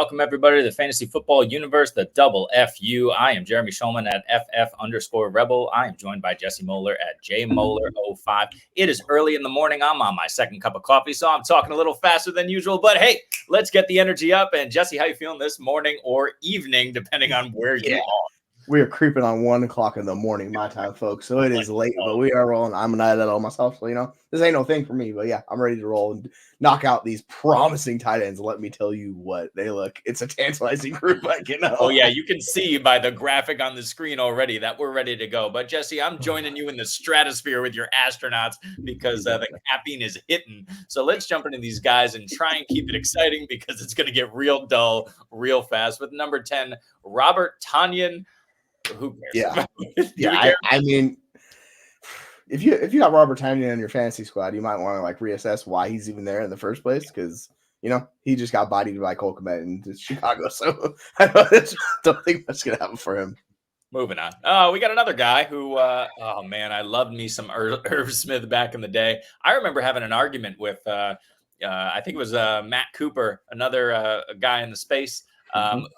Welcome, everybody, to the Fantasy Football Universe, the double FU. I am Jeremy Shulman at FF_Rebel. I am joined by Jesse Moeller at JMoeller05. It is early in the morning. I'm on my second cup of coffee, so I'm talking a little faster than usual. But hey, let's get the energy up. And Jesse, how you feeling this morning or evening, depending on where you are? We are creeping on 1 o'clock in the morning, my time, folks. So it is late, but we are rolling. I'm an ILL myself, so this ain't no thing for me. But yeah, I'm ready to roll and knock out these promising tight ends. Let me tell you what they look. It's a tantalizing group. Oh yeah, you can see by the graphic on the screen already that we're ready to go. But Jesse, I'm joining you in the stratosphere with your astronauts because the caffeine is hitting. So let's jump into these guys and try and keep it exciting because it's going to get real dull real fast. With number 10, Robert Tonyan. Who cares? Yeah. I mean, if you got Robert Tonyan in your fantasy squad, you might want to reassess why he's even there in the first place because he just got bodied by Cole Kmet in Chicago. So I don't think much gonna happen for him. Moving on. Oh, we got another guy who, oh man, I loved me some Irv Smith back in the day. I remember having an argument with, I think it was Matt Cooper, another guy in the space,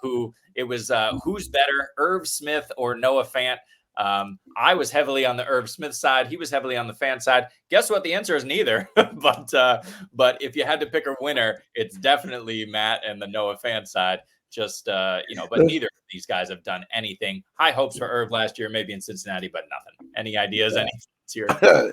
who it was who's better, Irv Smith or Noah Fant. I was heavily on the Irv Smith side. He was heavily on the Fant side. Guess what? The answer is neither. But if you had to pick a winner, it's definitely Matt and the Noah Fant side. But neither of these guys have done anything. High hopes for Irv last year, maybe in Cincinnati, but nothing. Any ideas? Yeah. Any here?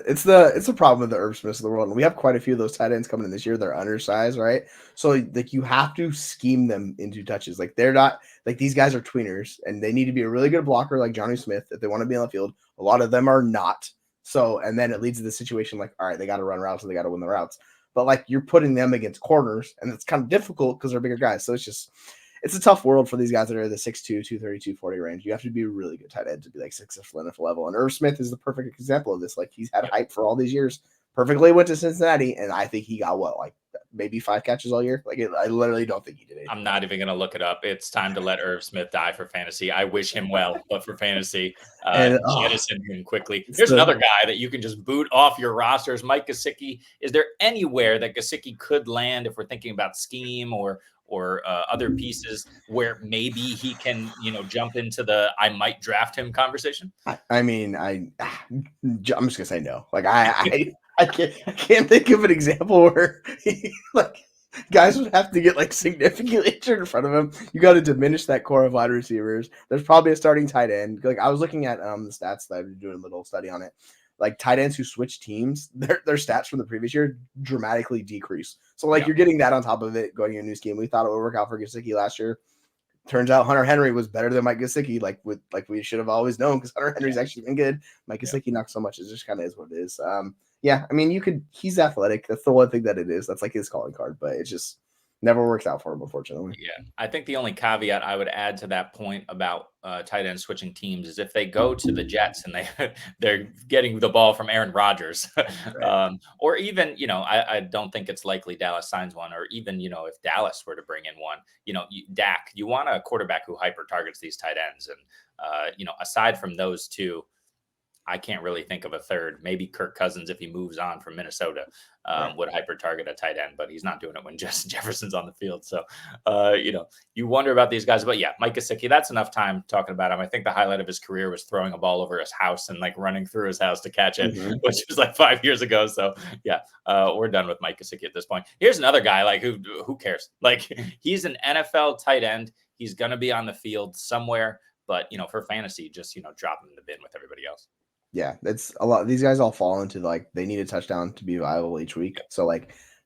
It's the problem with the Irv Smiths of the world. And we have quite a few of those tight ends coming in this year. They're undersized, right? So you have to scheme them into touches. They're not these guys are tweeners, and they need to be a really good blocker like Johnny Smith if they want to be on the field. A lot of them are not. So, and then it leads to the situation all right, they got to run routes and they got to win the routes. But you're putting them against corners, and it's kind of difficult because they're bigger guys. So it's a tough world for these guys that are the 6'2", 230, 240 range. You have to be a really good tight end to be successful NFL level. And Irv Smith is the perfect example of this. He's had hype for all these years. Perfectly went to Cincinnati, and I think he got maybe 5 catches all year. I literally don't think he did anything. I'm not even going to look it up. It's time to let Irv Smith die for fantasy. I wish him well, but for fantasy, jettison him quickly. Here's another guy that you can just boot off your rosters, Mike Gesicki. Is there anywhere that Gesicki could land if we're thinking about scheme or other pieces where maybe he can, jump into the I might draft him conversation? I'm just gonna say no. I can't think of an example where guys would have to get significantly injured in front of him. You got to diminish that core of wide receivers. There's probably a starting tight end. I was looking at the stats that I've been doing a little study on it. Tight ends who switch teams, their stats from the previous year dramatically decrease. So you're getting that on top of it going in a new scheme. We thought it would work out for Gesicki last year. Turns out Hunter Henry was better than Mike Gesicki, we should have always known because Hunter Henry's actually been good. Mike Gesicki not so much. It just kind of is what it is. He's athletic. That's the one thing that it is. That's his calling card, but it just never works out for him, unfortunately. Yeah. I think the only caveat I would add to that point about tight end switching teams is if they go to the Jets and they're getting the ball from Aaron Rodgers, right. Or even, I don't think it's likely Dallas signs one, or even, if Dallas were to bring in one, Dak, you want a quarterback who hyper targets these tight ends. And, aside from those two, I can't really think of a third. Maybe Kirk Cousins, if he moves on from Minnesota, would hyper target a tight end, but he's not doing it when Justin Jefferson's on the field. So, you wonder about these guys. But yeah, Mike Gesicki, that's enough time talking about him. I think the highlight of his career was throwing a ball over his house and running through his house to catch it, which was 5 years ago. So yeah, we're done with Mike Gesicki at this point. Here's another guy who cares? He's an NFL tight end. He's going to be on the field somewhere, but for fantasy, just drop him in the bin with everybody else. Yeah, it's a lot. These guys all fall into they need a touchdown to be viable each week. So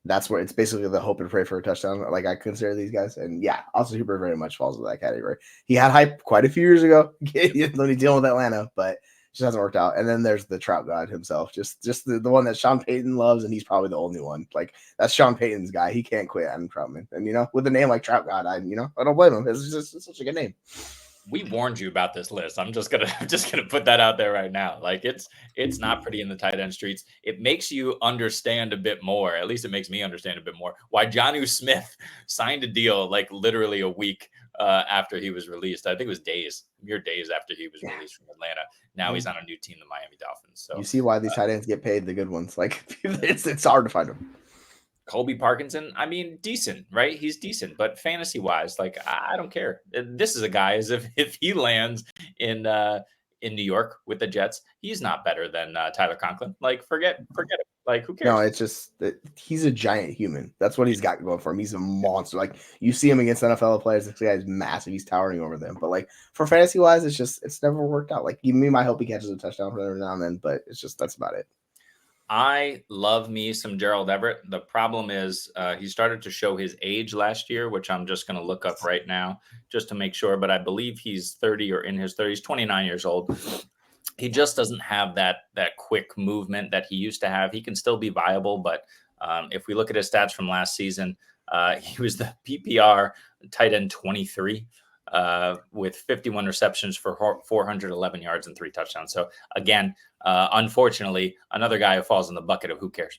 that's where it's basically the hope and pray for a touchdown. I consider these guys, and yeah, Austin Hooper very much falls into that category. He had hype quite a few years ago when he dealing with Atlanta, but it just hasn't worked out. And then there's the Trout God himself, just the one that Sean Payton loves, and he's probably the only one. That's Sean Payton's guy. He can't quit Adam Troutman, and with a name like Trout God, I don't blame him. It's such a good name. We warned you about this list. I'm just gonna put that out there right now. It's not pretty in the tight end streets. It makes you understand a bit more. At least it makes me understand a bit more why Jonnu Smith signed a deal literally a week after he was released. I think it was mere days after he was released from Atlanta. Now he's on a new team, the Miami Dolphins. So you see why these tight ends get paid, the good ones. It's hard to find them. Colby Parkinson, I mean, decent, right? He's decent, but fantasy wise, like I don't care. This is a guy as if he lands in New York with the Jets, he's not better than Tyler Conklin. Like forget it. Like who No, cares? it's just that he's a giant human. That's what he's got going for him. He's a monster. Like you see him against NFL players, this guy's massive. He's towering over them. But like for fantasy wise, it's never worked out. Like you me might hope he catches a touchdown every now and then, but it's just that's about it. I love me some Gerald Everett. The problem is he started to show his age last year, which I'm just going to look up right now just to make sure. But I believe he's 30 or in his 30s, 29 years old. He just doesn't have that quick movement that he used to have. He can still be viable, but if we look at his stats from last season, he was the PPR tight end 23 with 51 receptions for 411 yards and 3 touchdowns. So again, unfortunately, another guy who falls in the bucket of who cares.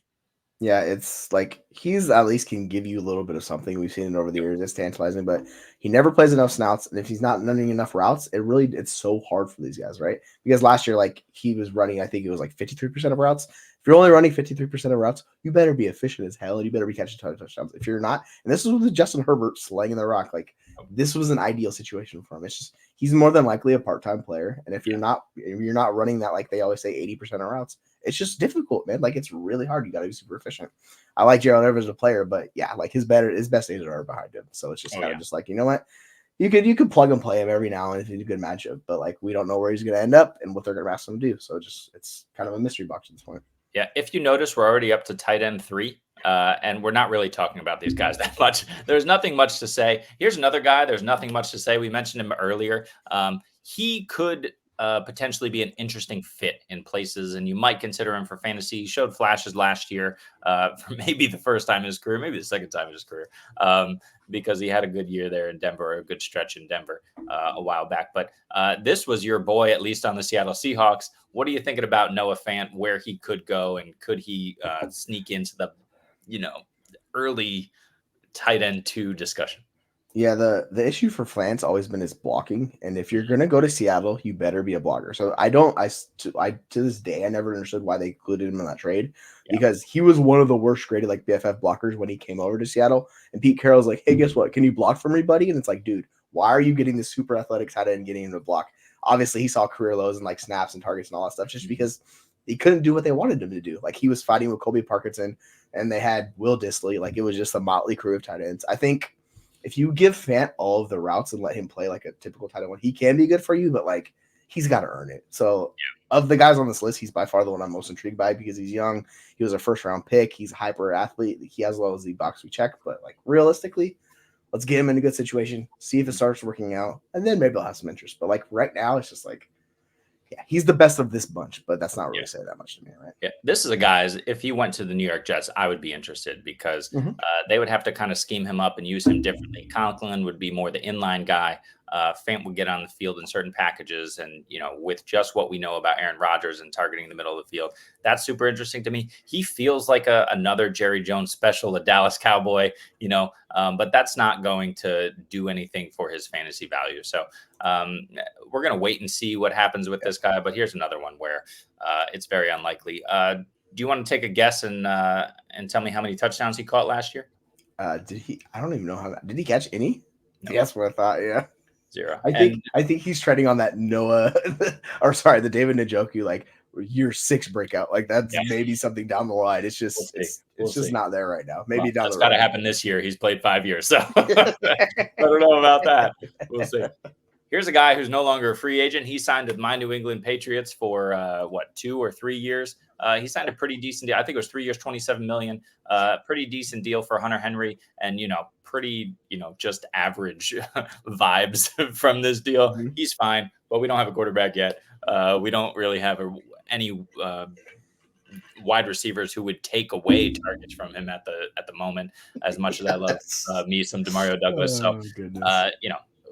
Yeah, it's like he's at least can give you a little bit of something. We've seen it over the Yep. years. It's tantalizing, but he never plays enough snouts. And if he's not running enough routes, it's so hard for these guys, right? Because last year, like he was running, I think it was like 53% of routes. If you're only running 53% of routes, you better be efficient as hell and you better be catching touchdowns. If you're not, and this was with Justin Herbert slanging the rock, like this was an ideal situation for him. It's just he's more than likely a part-time player. And if you're not running that, like they always say, 80% of routes, it's just difficult, man. Like it's really hard. You got to be super efficient. I like Gerald Everett as a player, but yeah, like his best days are behind him. So it's just Oh kind yeah. of just like, you know what? You could plug and play him every now and then if he's a good matchup, but like we don't know where he's going to end up and what they're going to ask him to do. So it's kind of a mystery box at this point. Yeah, if you notice, we're already up to tight end 3, and we're not really talking about these guys that much. There's nothing much to say. Here's another guy. There's nothing much to say. We mentioned him earlier. He could potentially be an interesting fit in places, and you might consider him for fantasy. He showed flashes last year for maybe the first time in his career, maybe the second time in his career, because he had a good year there in Denver, or a good stretch in Denver a while back. But this was your boy, at least on the Seattle Seahawks. What are you thinking about Noah Fant, where he could go, and could he sneak into the, early tight end 2 discussion? Yeah, the issue for Flant's always been his blocking, and if you're gonna go to Seattle, you better be a blocker. So to this day I never understood why they included him in that trade Yeah. because he was one of the worst graded like BFF blockers when he came over to Seattle. And Pete Carroll's like, hey, guess what? Can you block for me, buddy? And it's like, dude, why are you getting this super athletic tight end and getting him to block? Obviously, he saw career lows and like snaps and targets and all that stuff just because he couldn't do what they wanted him to do. Like he was fighting with Colby Parkinson, and they had Will Dissly. Like it was just a motley crew of tight ends. I think if you give Fant all of the routes and let him play like a typical tight end one, he can be good for you, but like he's got to earn it. So of the guys on this list, he's by far the one I'm most intrigued by because he's young. He was a first round pick. He's a hyper athlete. He has low as the box we check, but like realistically, let's get him in a good situation, see if it starts working out, and then maybe I'll have some interest. But like right now, it's just like, yeah, he's the best of this bunch, but that's not really Yeah. saying that much to me, right? Yeah, this is a guy. If he went to the New York Jets, I would be interested because Mm-hmm. they would have to kind of scheme him up and use him differently. Conklin would be more the inline guy. Fant would get on the field in certain packages, and with just what we know about Aaron Rodgers and targeting the middle of the field, that's super interesting to me. He feels like another Jerry Jones special, a Dallas Cowboy, but that's not going to do anything for his fantasy value. So we're going to wait and see what happens with this guy. But here's another one where it's very unlikely. Do you want to take a guess and tell me how many touchdowns he caught last year? Did he? I don't even know how. Did he catch any? No. That's what I thought. Yeah. 0. I think he's treading on that Noah, or sorry, the David Njoku like year 6 breakout. Like that's maybe something down the line. It's just We'll it's just see. not there right now. Maybe down That's the got to road. happen this year. He's played 5 years, so I don't know about that. We'll see. Here's a guy who's no longer a free agent. He signed with my New England Patriots for 2 or 3 years. He signed a pretty decent deal. I think it was 3 years, $27 million. Pretty decent deal for Hunter Henry, and pretty just average vibes from this deal. Mm-hmm. He's fine, but we don't have a quarterback yet. We don't really have any wide receivers who would take away targets from him at the moment. As much as I love me some Demario Douglas, so Goodness.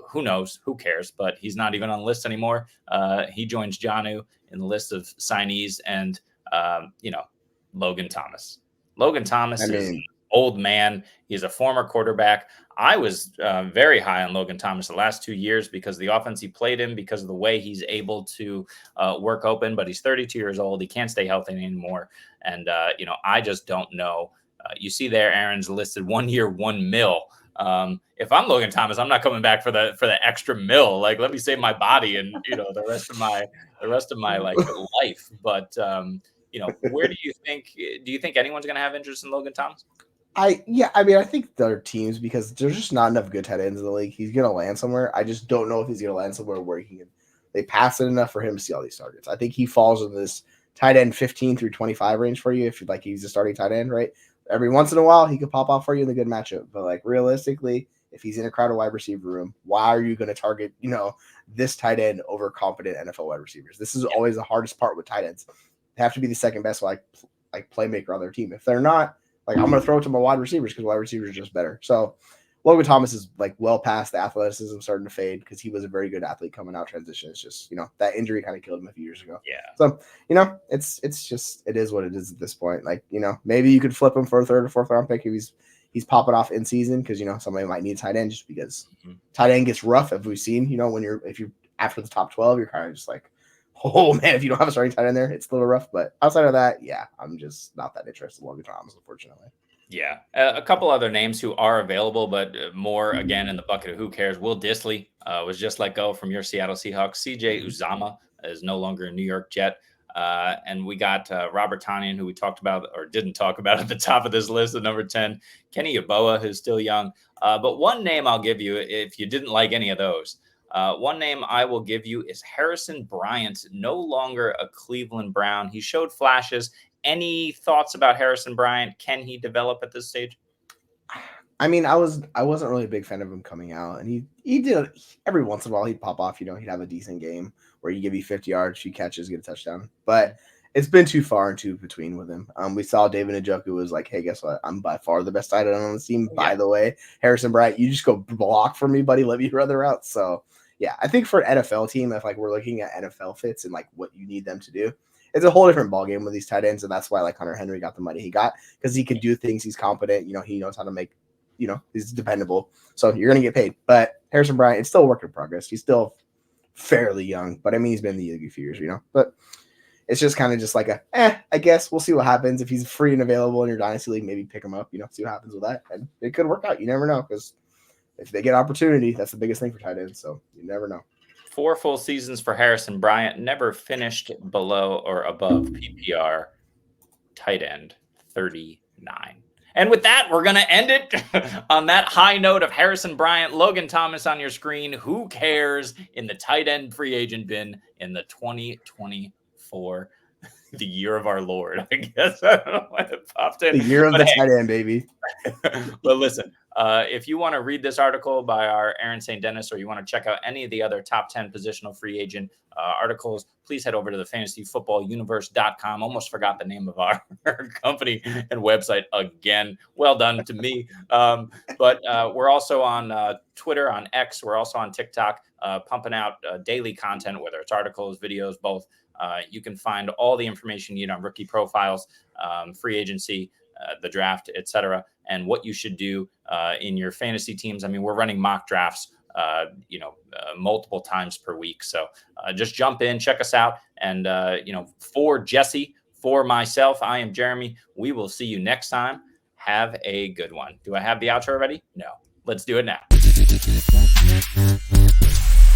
who knows? Who cares? But he's not even on the list anymore. He joins Jonnu in the list of signees, and Logan Thomas. Logan Thomas I is an mean, old man. He's a former quarterback. I was very high on Logan Thomas the last 2 years because of the offense he played in, because of the way he's able to work open. But he's 32 years old. He can't stay healthy anymore. And, I just don't know You see there, Aaron's listed 1 year, $1 million. If I'm Logan Thomas, I'm not coming back for the extra mill. Like, let me save my body and the rest of my like life. But where do you think anyone's going to have interest in Logan Thomas? I mean, I think there are teams because there's just not enough good tight ends in the league. He's gonna land somewhere. I just don't know if he's gonna land somewhere where they pass it enough for him to see all these targets. I think he falls in this tight end 15 through 25 range for you if you'd like he's a starting tight end, right? Every once in a while he could pop off for you in a good matchup. But like realistically, if he's in a crowded wide receiver room, why are you gonna target, this tight end over competent NFL wide receivers? This is always the hardest part with tight ends. They have to be the second best like playmaker on their team. If they're not, like I'm going to throw it to my wide receivers because wide receivers are just better. So Logan Thomas is like well past the athleticism starting to fade because he was a very good athlete coming out transition. It's just, that injury kind of killed him a few years ago. Yeah. So, it's just, it is what it is at this point. Like, maybe you could flip him for a third or fourth round pick if he's popping off in season because, somebody might need a tight end just because tight end gets rough, as we've seen, if you're after the top 12, you're kind of just like, oh man, if you don't have a starting tight end there, it's a little rough. But outside of that, yeah, I'm just not that interested in Logan Thomas, unfortunately. Yeah. A couple other names who are available, but more again in the bucket of who cares. Will Dissly was just let go from your Seattle Seahawks. CJ Uzama is no longer a New York Jet. And we got Robert Tonyan, who we talked about or didn't talk about at the top of this list at number 10. Kenny Yeboah, who's still young. But one name I'll give you if you didn't like any of those. One name I will give you is Harrison Bryant, no longer a Cleveland Brown. He showed flashes. Any thoughts about Harrison Bryant? Can he develop at this stage? I mean, I wasn't really a big fan of him coming out, and he did every once in a while he'd pop off. He'd have a decent game where he give you 50 yards, 2 catches, get a touchdown. But it's been too far and too between with him. We saw David Njoku was like, hey, guess what? I'm by far the best tight end on the team. Yeah. By the way, Harrison Bryant, you just go block for me, buddy. Let me run the route. So yeah, I think for an NFL team, if like we're looking at NFL fits and like what you need them to do, it's a whole different ballgame with these tight ends, and that's why like Hunter Henry got the money he got because he can do things. He's competent. He knows how to make. He's dependable. So you're gonna get paid. But Harrison Bryant, it's still a work in progress. He's still fairly young, but I mean he's been in the league a few years, But it's just kind of just like I guess we'll see what happens if he's free and available in your dynasty league. Maybe pick him up. See what happens with that, and it could work out. You never know because if they get opportunity, that's the biggest thing for tight ends. So you never know. 4 full seasons for Harrison Bryant, never finished below or above PPR tight end 39. And with that, we're going to end it on that high note of Harrison Bryant, Logan Thomas on your screen. Who cares in the tight end free agent bin in the 2024, the year of our Lord, I guess. I don't know why it popped in. The year of the tight end, baby. But listen, if you want to read this article by our Aaron St. Denis, or you want to check out any of the other top 10 positional free agent articles, please head over to the fantasyfootballuniverse.com. Almost forgot the name of our company and website again. Well done to me. But we're also on Twitter, on X. We're also on TikTok, pumping out daily content, whether it's articles, videos, both. You can find all the information you need on rookie profiles, free agency, the draft, etc., and what you should do in your fantasy teams. I mean, we're running mock drafts, multiple times per week. So just jump in, check us out. And, for Jesse, for myself, I am Jeremy. We will see you next time. Have a good one. Do I have the outro ready? No. Let's do it now.